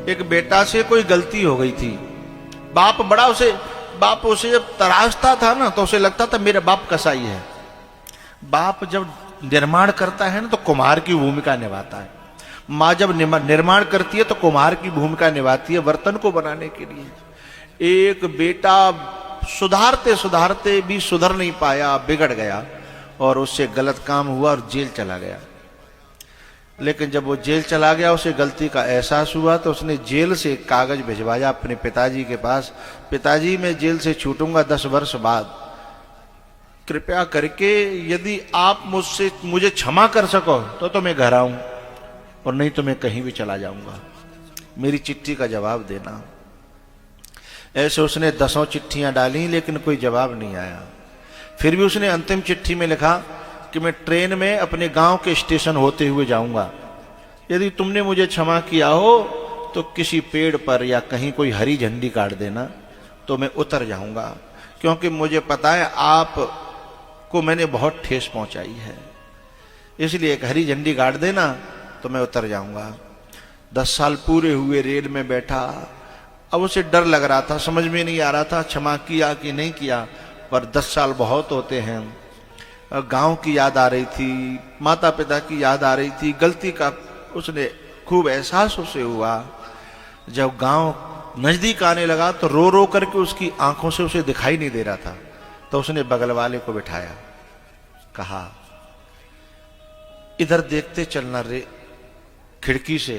एक बेटा से कोई गलती हो गई थी। बाप उसे जब तराशता था ना तो उसे लगता था मेरा बाप कसाई है। बाप जब निर्माण करता है ना तो कुम्हार की भूमिका निभाता है। माँ जब निर्माण करती है तो कुम्हार की भूमिका निभाती है बर्तन को बनाने के लिए। एक बेटा सुधारते सुधारते भी सुधर नहीं पाया, बिगड़ गया और उससे गलत काम हुआ और जेल चला गया। लेकिन जब वो जेल चला गया उसे गलती का एहसास हुआ तो उसने जेल से एक कागज भिजवाया अपने पिताजी के पास। पिताजी मैं जेल से छूटूंगा 10 वर्ष बाद, कृपया करके यदि आप मुझे क्षमा कर सको तो मैं घर आऊं और नहीं तो मैं कहीं भी चला जाऊंगा, मेरी चिट्ठी का जवाब देना। ऐसे उसने 10 चिट्ठियां डाली लेकिन कोई जवाब नहीं आया। फिर भी उसने अंतिम चिट्ठी में लिखा कि मैं ट्रेन में अपने गांव के स्टेशन होते हुए जाऊंगा, यदि तुमने मुझे क्षमा किया हो तो किसी पेड़ पर या कहीं कोई हरी झंडी काट देना तो मैं उतर जाऊंगा, क्योंकि मुझे पता है आप को मैंने बहुत ठेस पहुंचाई है, इसलिए एक हरी झंडी काट देना तो मैं उतर जाऊंगा। 10 साल पूरे हुए रेल में बैठा। अब उसे डर लग रहा था, समझ में नहीं आ रहा था क्षमा किया कि नहीं किया, पर 10 साल बहुत होते हैं। गांव की याद आ रही थी, माता पिता की याद आ रही थी, गलती का उसने खूब एहसास उसे हुआ। जब गांव नजदीक आने लगा तो रो रो करके उसकी आंखों से उसे दिखाई नहीं दे रहा था, तो उसने बगल वाले को बिठाया, कहा इधर देखते चलना रे, खिड़की से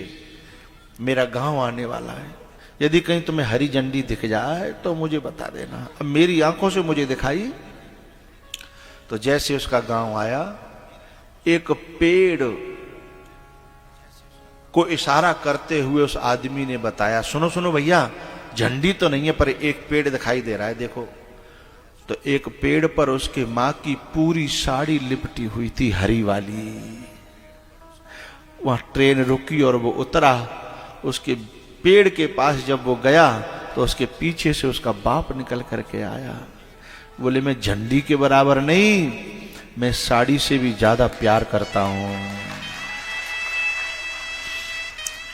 मेरा गांव आने वाला है, यदि कहीं तुम्हें हरी झंडी दिख जाए तो मुझे बता देना। अब मेरी आंखों से मुझे दिखाई। तो जैसे उसका गांव आया, एक पेड़ को इशारा करते हुए उस आदमी ने बताया, सुनो सुनो भैया, झंडी तो नहीं है पर एक पेड़ दिखाई दे रहा है, देखो। तो एक पेड़ पर उसके मां की पूरी साड़ी लिपटी हुई थी, हरी वाली। वहां ट्रेन रुकी और वो उतरा। उसके पेड़ के पास जब वो गया तो उसके पीछे से उसका बाप निकल करके आया। बोले मैं झंडी के बराबर नहीं, मैं साड़ी से भी ज्यादा प्यार करता हूं,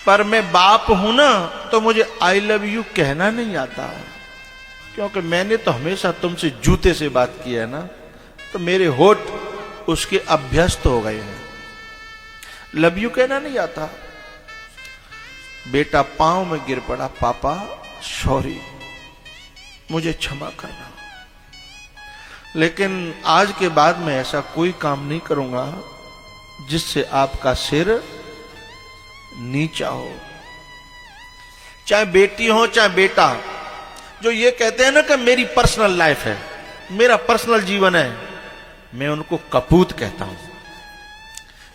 पर मैं बाप हूं ना तो मुझे आई लव यू कहना नहीं आता, क्योंकि मैंने तो हमेशा तुमसे जूते से बात की है ना, तो मेरे होठ उसके अभ्यस्त हो गए हैं, लव यू कहना नहीं आता। बेटा पांव में गिर पड़ा, पापा सॉरी, मुझे क्षमा करना, लेकिन आज के बाद मैं ऐसा कोई काम नहीं करूंगा जिससे आपका सिर नीचा हो। चाहे बेटी हो चाहे बेटा, जो ये कहते हैं ना कि मेरी पर्सनल लाइफ है, मेरा पर्सनल जीवन है, मैं उनको कपूत कहता हूं।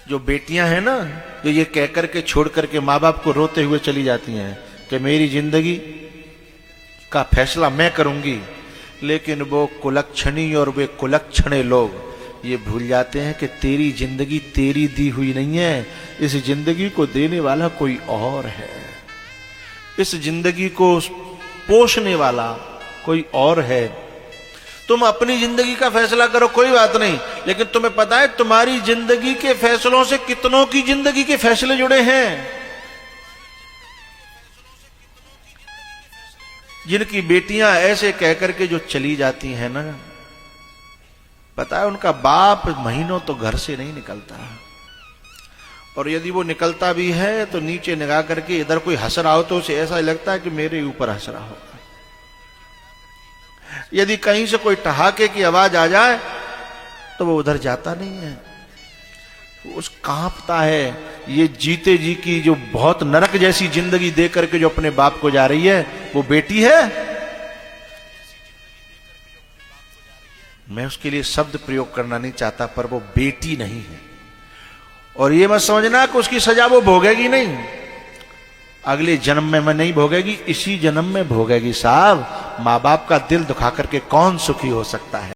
जो बेटियां हैं ना, जो ये कह करके छोड़ करके माँ बाप को रोते हुए चली जाती हैं कि मेरी जिंदगी का फैसला मैं करूंगी, लेकिन वो कुलक्षणी और वे कुलक्षणे लोग ये भूल जाते हैं कि तेरी जिंदगी तेरी दी हुई नहीं है, इस जिंदगी को देने वाला कोई और है, इस जिंदगी को पोषने वाला कोई और है। तुम अपनी जिंदगी का फैसला करो, कोई बात नहीं, लेकिन तुम्हें पता है तुम्हारी जिंदगी के फैसलों से कितनों की जिंदगी के फैसले जुड़े हैं। जिनकी बेटियां ऐसे कहकर के जो चली जाती हैं ना, पता है उनका बाप महीनों तो घर से नहीं निकलता, और यदि वो निकलता भी है तो नीचे निगाह करके इधर कोई हंस रहा हो तो उसे ऐसा लगता है कि मेरे ऊपर हंस रहा होगा। यदि कहीं से कोई ठहाके की आवाज आ जाए तो वो उधर जाता नहीं है, उस कांपता है। ये जीते जी की जो बहुत नरक जैसी जिंदगी दे करके जो अपने बाप को जा रही है, वो बेटी है। मैं उसके लिए शब्द प्रयोग करना नहीं चाहता, पर वो बेटी नहीं है। और ये मत समझना कि उसकी सजा वो भोगेगी नहीं, अगले जन्म में मैं नहीं भोगेगी, इसी जन्म में भोगेगी। साहब, माँ बाप का दिल दुखा करके कौन सुखी हो सकता है।